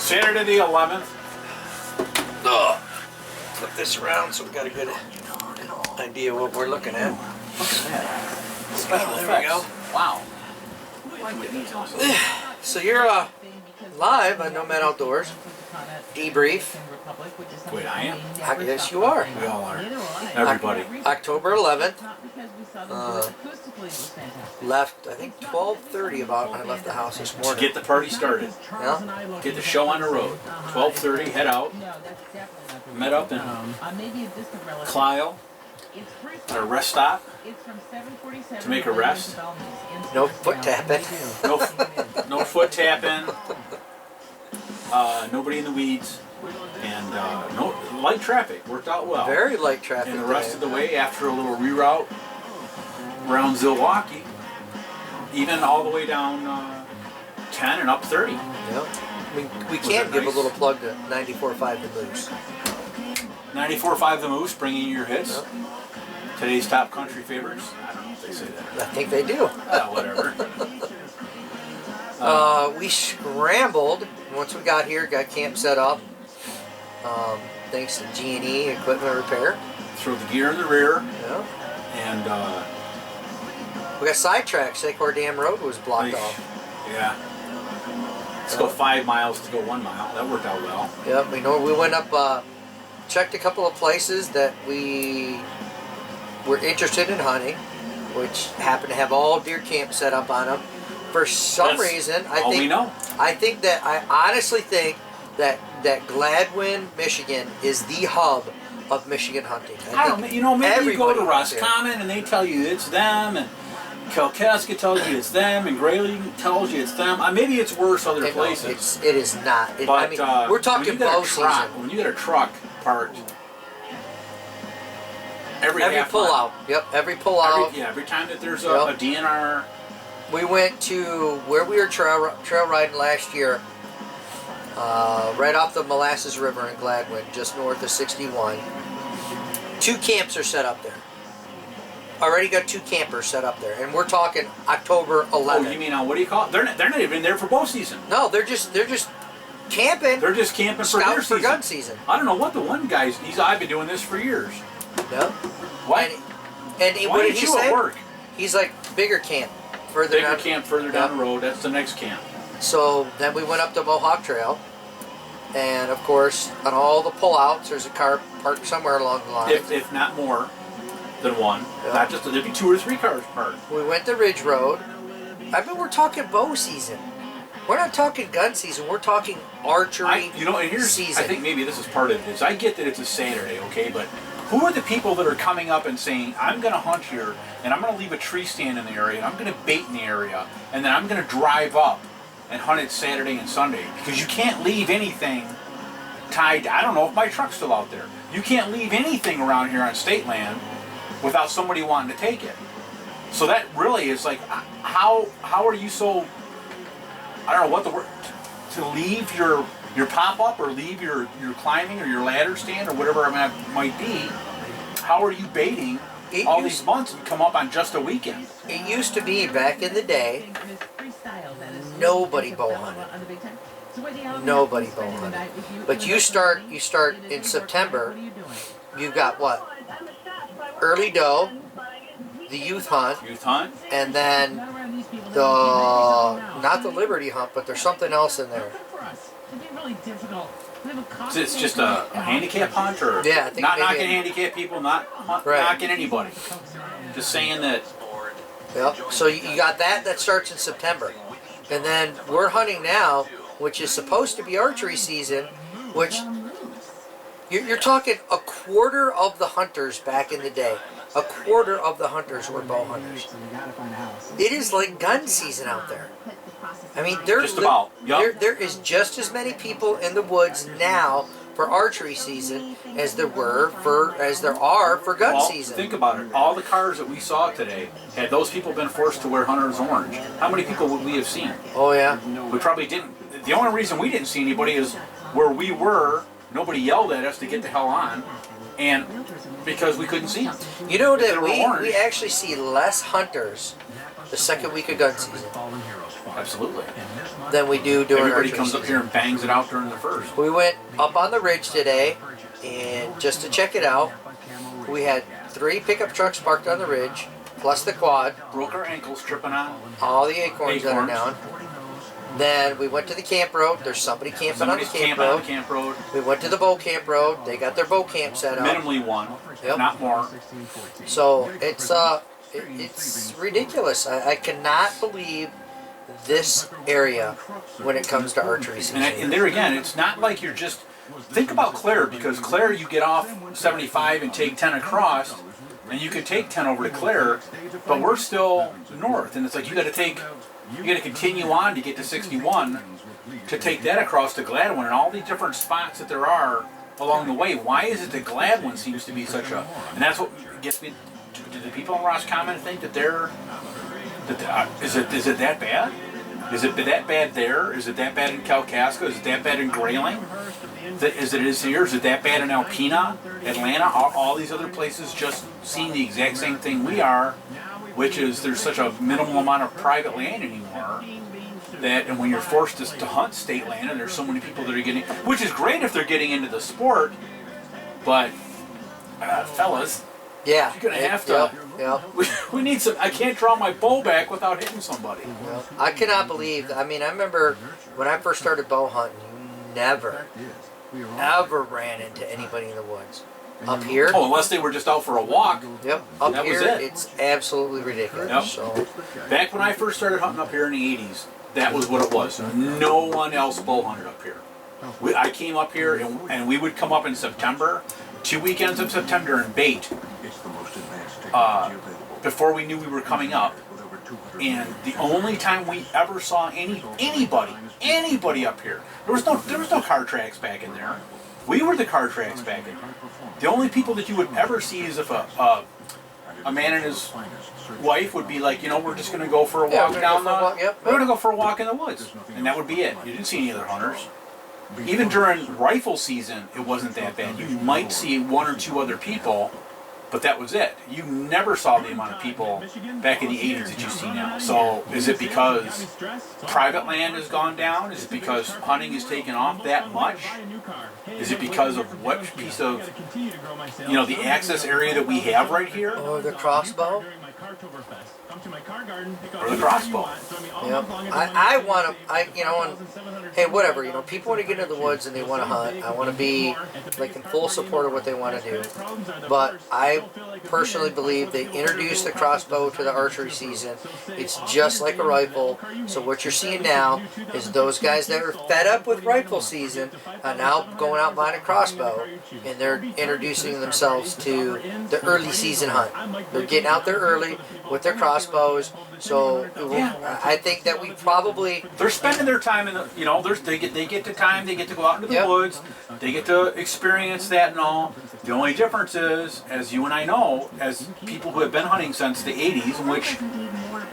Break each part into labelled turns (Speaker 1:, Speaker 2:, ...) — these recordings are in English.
Speaker 1: Saturday the 11th.
Speaker 2: Flip this around so we got a good idea what we're looking at.
Speaker 1: Look at that.
Speaker 2: Special there we go.
Speaker 1: Wow.
Speaker 2: So you're live on Nomad Outdoors. Debrief.
Speaker 1: Wait, I am?
Speaker 2: Yes, you are.
Speaker 1: We all are. Everybody.
Speaker 2: October 11th. Left, I think 12:30 about when I left the house this
Speaker 1: To
Speaker 2: morning.
Speaker 1: get the party started.
Speaker 2: Yeah?
Speaker 1: Get the show on the road. 12:30, head out. Met up in Clio at a rest stop to make a rest.
Speaker 2: No foot tapping.
Speaker 1: No foot tapping. Nobody in the weeds. And no light traffic. Worked out well.
Speaker 2: Very light traffic.
Speaker 1: And the rest of the way, after a little reroute around Zilwaukee, even all the way down 10 and up 30.
Speaker 2: Yeah. We can give a little plug to 94.5 The Moose.
Speaker 1: 94.5 The Moose, bringing you your hits.
Speaker 2: Yep.
Speaker 1: Today's top country favorites. I don't know if they say that.
Speaker 2: I think they do.
Speaker 1: Whatever.
Speaker 2: We scrambled once we got here, got camp set up. Thanks to G&E Equipment Repair.
Speaker 1: Throw the gear in the rear.
Speaker 2: Yeah.
Speaker 1: And
Speaker 2: we got sidetracked. Sycamore Dam Road was blocked off.
Speaker 1: Yeah. Let's go 5 miles to go 1 mile. That worked out well.
Speaker 2: Yep. We went up, checked a couple of places that we were interested in hunting, which happened to have all deer camp set up on them. For some reason, I honestly think that Gladwin, Michigan is the hub of Michigan hunting.
Speaker 1: Maybe you go to Roscommon and they tell you it's them, and Kalkaska tells you it's them, and Grayling tells you it's them. Maybe it's worse other places.
Speaker 2: It is not. We're talking bow season.
Speaker 1: When you get a truck parked, every
Speaker 2: pull out. Yep, every pull out.
Speaker 1: Every time that there's a DNR.
Speaker 2: We went to where we were trail riding last year, right off the Molasses River in Gladwin, just north of 61. 2 camps are set up there. Already got 2 campers set up there, and we're talking October 11th.
Speaker 1: Oh, you mean what do you call it? They're not even there for bow season.
Speaker 2: No, they're just camping.
Speaker 1: They're just camping for deer season.
Speaker 2: Gun season.
Speaker 1: I don't know what the one guy's. I've been doing this for years.
Speaker 2: Yep.
Speaker 1: What?
Speaker 2: And
Speaker 1: Why
Speaker 2: what
Speaker 1: did
Speaker 2: did he
Speaker 1: you
Speaker 2: say?
Speaker 1: at work?
Speaker 2: He's like bigger camp.
Speaker 1: Bigger camp further down the road. That's the next camp.
Speaker 2: So then we went up to Mohawk Trail, and of course on all the pullouts there's a car parked somewhere along the line.
Speaker 1: If not more than one, not just there'd be 2 or 3 cars parked.
Speaker 2: We went to Ridge Road. We're talking bow season. We're not talking gun season. We're talking archery season.
Speaker 1: I think maybe this is part of this. I get that it's a Saturday, okay, but who are the people that are coming up and saying, I'm going to hunt here, and I'm going to leave a tree stand in the area, and I'm going to bait in the area, and then I'm going to drive up and hunt it Saturday and Sunday? Because you can't leave anything tied. I don't know if my truck's still out there. You can't leave anything around here on state land without somebody wanting to take it. So that really is like, how are you so, I don't know what the word, to leave your pop-up or leave your climbing or your ladder stand or whatever it might be? How are you baiting all these months and come up on just a weekend?
Speaker 2: It used to be back in the day, nobody bow hunted. Nobody bow hunted. But you start in September, you've got what? Early doe, the youth hunt, and then not the Liberty hunt, but there's something else in there.
Speaker 1: So it's just a handicap hunt, or
Speaker 2: I think
Speaker 1: not knocking handicap people, not knocking anybody. Just saying that.
Speaker 2: Yep. So you got that starts in September, and then we're hunting now, which is supposed to be archery season, which you're talking a quarter of the hunters back in the day. A quarter of the hunters were bow hunters. It is like gun season out there. I mean, there is just as many people in the woods now for archery season as there are for gun season.
Speaker 1: Think about it. All the cars that we saw today, had those people been forced to wear hunter's orange, how many people would we have seen?
Speaker 2: Oh yeah.
Speaker 1: We probably didn't. The only reason we didn't see anybody is where we were. Nobody yelled at us to get the hell on, and because we couldn't see them.
Speaker 2: You know that we actually see less hunters the second week of gun season
Speaker 1: Absolutely.
Speaker 2: than we do during
Speaker 1: Everybody
Speaker 2: archery
Speaker 1: comes up
Speaker 2: season.
Speaker 1: here and bangs it out during the first.
Speaker 2: We went up on the ridge today, and just to check it out, we had 3 pickup trucks parked on the ridge, plus the quad,
Speaker 1: Broke our ankles tripping on.
Speaker 2: all the acorns that are
Speaker 1: Acorns.
Speaker 2: down. Then we went to the camp road. There's somebody camping
Speaker 1: Somebody's
Speaker 2: on the camp
Speaker 1: camping on
Speaker 2: road.
Speaker 1: the camp road.
Speaker 2: We went to the bow camp road. They got their bow camp set up.
Speaker 1: Minimally one,
Speaker 2: Yep.
Speaker 1: not more.
Speaker 2: So it's ridiculous. I cannot believe this area when it comes to archery season.
Speaker 1: And there again, it's not like you're just. Think about Claire, because Claire, you get off 75 and take 10 across, and you could take 10 over to Claire, but we're still north, and it's like you got to continue on to get to 61 to take that across to Gladwin, and all the different spots that there are along the way. Why is it that Gladwin seems to be such a? And that's what gets me. Do the people in Roscommon think that they're? Is it that bad? Is it that bad there? Is it that bad in Kalkaska? Is it that bad in Grayling? Is it here? Is it that bad in Alpena, Atlanta? All these other places just seeing the exact same thing we are, which is there's such a minimal amount of private land anymore that, and when you're forced to hunt state land, and there's so many people that are getting, which is great if they're getting into the sport, but fellas,
Speaker 2: Yeah.
Speaker 1: you're gonna have to.
Speaker 2: Yeah.
Speaker 1: We need some. I can't draw my bow back without hitting somebody.
Speaker 2: Yeah. I cannot believe. I mean, I remember when I first started bow hunting, you never, ever ran into anybody in the woods. Up here,
Speaker 1: Oh, unless they were just out for a walk.
Speaker 2: yep, up
Speaker 1: that was
Speaker 2: here,
Speaker 1: it.
Speaker 2: it's absolutely ridiculous.
Speaker 1: Yep.
Speaker 2: So,
Speaker 1: Back when I first started hunting up here in the 80s, that was what it was. No one else bow hunted up here. I came up here, and we would come up in September, 2 weekends of September, and bait before we knew we were coming up. And the only time we ever saw anybody up here, there was no car tracks back in there. We were the car tracks back in there. The only people that you would ever see is if a man and his wife would be like, we're just going to go for a
Speaker 2: Yeah,
Speaker 1: walk
Speaker 2: we're
Speaker 1: down
Speaker 2: gonna go for a walk, yep,
Speaker 1: we're going to go for a walk in the woods, and that would be it. You didn't see any other hunters. Even during rifle season, it wasn't that bad. You might see 1 or 2 other people, but that was it. You never saw the amount of people back in the 80s that you see now. So is it because private land has gone down? Is it because hunting is taken off that much? Is it because of what piece of, the access area that we have right here?
Speaker 2: or the crossbow.
Speaker 1: Or the crossbow?
Speaker 2: Yep. I want to. And hey, whatever. People want to get into the woods and they want to hunt. I want to be like in full support of what they want to do. But I personally believe they introduced the crossbow to the archery season. It's just like a rifle. So what you're seeing now is those guys that are fed up with rifle season are now going out buying a crossbow, and they're introducing themselves to the early season hunt. They're getting out there early with their crossbows. So I think that we probably
Speaker 1: They're spending their time in the, they get the time, they get to go out into the
Speaker 2: Yep.
Speaker 1: woods, they get to experience that and all. The only difference is, as you and I know, as people who have been hunting since the 80s, in which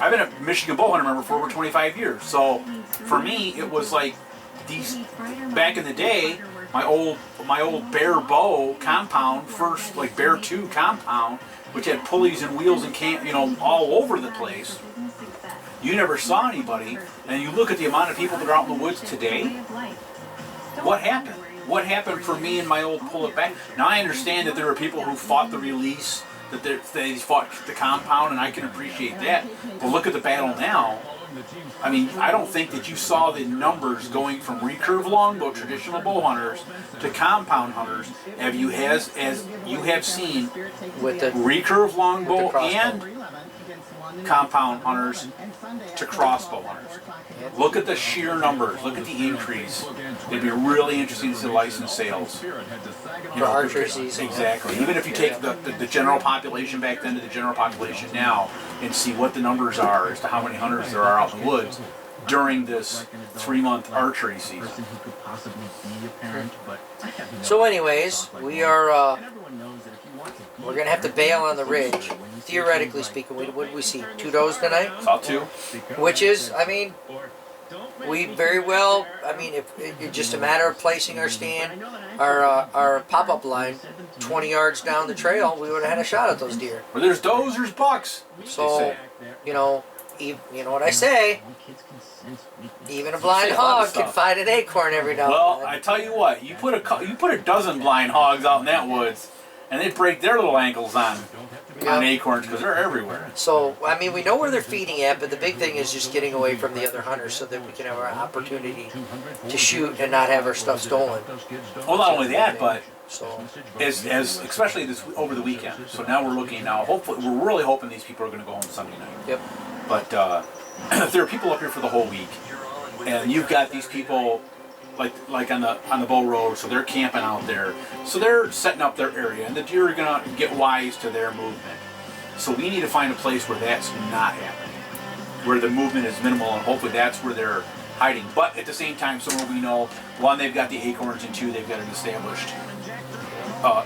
Speaker 1: I've been a Michigan bow hunter member for over 25 years. So for me, it was like these, back in the day, my old Bear bow compound, first like Bear 2 compound, which had pulleys and wheels and all over the place. You never saw anybody, and you look at the amount of people that are out in the woods today. What happened? What happened for me and my old pull it back? Now I understand that there are people who fought the release, that they fought the compound, and I can appreciate that. But look at the battle now. I mean, I don't think that you saw the numbers going from recurve longbow traditional bow hunters to compound hunters as you have seen
Speaker 2: with the
Speaker 1: recurve longbow
Speaker 2: crossbow.
Speaker 1: and compound hunters to crossbow hunters. Look at the sheer numbers. Look at the increase. It'd be really interesting to see license sales.
Speaker 2: for archery season.
Speaker 1: Exactly. Even if you take the general population back then to the general population now and see what the numbers are as to how many hunters there are out in the woods during this 3-month archery season.
Speaker 2: So, anyways, we're gonna have to bail on the ridge. Theoretically speaking, what did we see? 2 does tonight,
Speaker 1: Saw 2.
Speaker 2: which is, we very well. If it's just a matter of placing our stand, our pop-up line, 20 yards down the trail, we would have had a shot at those deer.
Speaker 1: Where there's does, there's bucks.
Speaker 2: So, you know what I say? Even a blind
Speaker 1: Say a lot of
Speaker 2: hog can
Speaker 1: stuff.
Speaker 2: find an acorn every now
Speaker 1: Well,
Speaker 2: and then.
Speaker 1: I tell you what, you put a dozen blind hogs out in that woods, and they break their little ankles on acorns because they're everywhere.
Speaker 2: So, I mean, we know where they're feeding at, but the big thing is just getting away from the other hunters so that we can have our opportunity to shoot and not have our stuff stolen.
Speaker 1: Well, not only that, but
Speaker 2: So,
Speaker 1: as especially this over the weekend. So now we're looking now. Hopefully, we're really hoping these people are going to go home Sunday night.
Speaker 2: yep.
Speaker 1: But if there are people up here for the whole week, and you've got these people like on the Bow Road, so they're camping out there, so they're setting up their area, and the deer are going to get wise to their movement. So we need to find a place where that's not happening, where the movement is minimal, and hopefully that's where they're hiding. But at the same time, somewhere we know, one, they've got the acorns, and two, they've got an established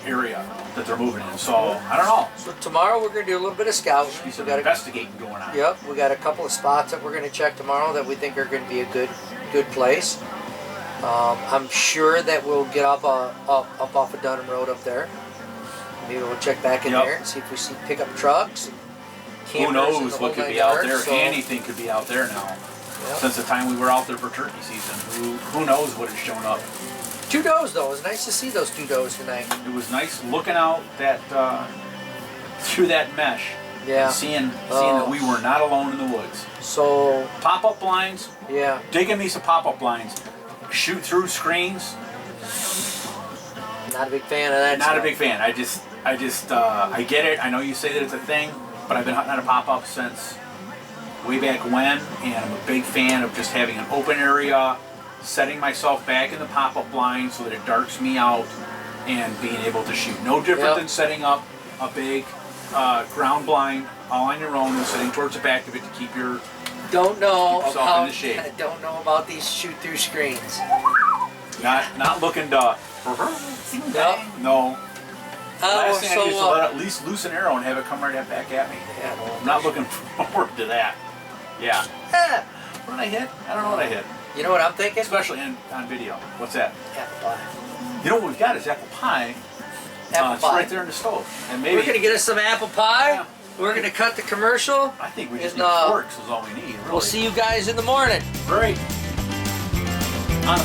Speaker 1: area that they're moving in. So I don't know.
Speaker 2: So tomorrow we're going to do a little bit of scouting.
Speaker 1: Be some
Speaker 2: We got
Speaker 1: investigating going on.
Speaker 2: Yep, we got a couple of spots that we're going to check tomorrow that we think are going to be a good place. I'm sure that we'll get up off of Dunham Road up there. Maybe we'll check back in there and see if we see pickup trucks. And
Speaker 1: Who
Speaker 2: campers and
Speaker 1: knows
Speaker 2: the
Speaker 1: what
Speaker 2: whole
Speaker 1: could be
Speaker 2: nine
Speaker 1: out
Speaker 2: yards,
Speaker 1: there?
Speaker 2: so-
Speaker 1: Anything could be out there now.
Speaker 2: Yep.
Speaker 1: Since the time we were out there for turkey season, who knows what has shown up?
Speaker 2: 2 does though. It was nice to see those 2 does tonight.
Speaker 1: It was nice looking out that through that mesh,
Speaker 2: Yeah.
Speaker 1: and seeing that we were not alone in the woods.
Speaker 2: So
Speaker 1: Pop-up blinds,
Speaker 2: yeah,
Speaker 1: digging me some pop-up blinds. Shoot through screens,
Speaker 2: not a big fan of that.
Speaker 1: not a
Speaker 2: stuff.
Speaker 1: big fan. I get it. I know you say that it's a thing, but I've been hunting at a pop-up since way back when, and I'm a big fan of just having an open area, setting myself back in the pop-up blind so that it darks me out, and being able to shoot. No different
Speaker 2: Yep.
Speaker 1: than setting up a big ground blind all on your own and sitting towards the back of it to keep your
Speaker 2: Don't know
Speaker 1: Keep yourself
Speaker 2: how.
Speaker 1: in the shade.
Speaker 2: I don't know about these shoot through screens.
Speaker 1: not looking to.
Speaker 2: Yep.
Speaker 1: No. Last thing I need is to
Speaker 2: so
Speaker 1: let at least loose an arrow and have it come right back at me.
Speaker 2: yeah, no,
Speaker 1: I'm not looking forward to that. Yeah. What did I hit? I don't know what I hit.
Speaker 2: you know what I'm thinking?
Speaker 1: Especially on video. What's that?
Speaker 2: Apple pie.
Speaker 1: You know what we've got is apple pie.
Speaker 2: Apple
Speaker 1: It's
Speaker 2: pie.
Speaker 1: right there in the stove. And maybe
Speaker 2: We're gonna get us some apple pie.
Speaker 1: Yeah.
Speaker 2: We're gonna cut the commercial.
Speaker 1: I think we just
Speaker 2: and,
Speaker 1: need forks is all we need. Really.
Speaker 2: We'll see you guys in the morning.
Speaker 1: Great. On a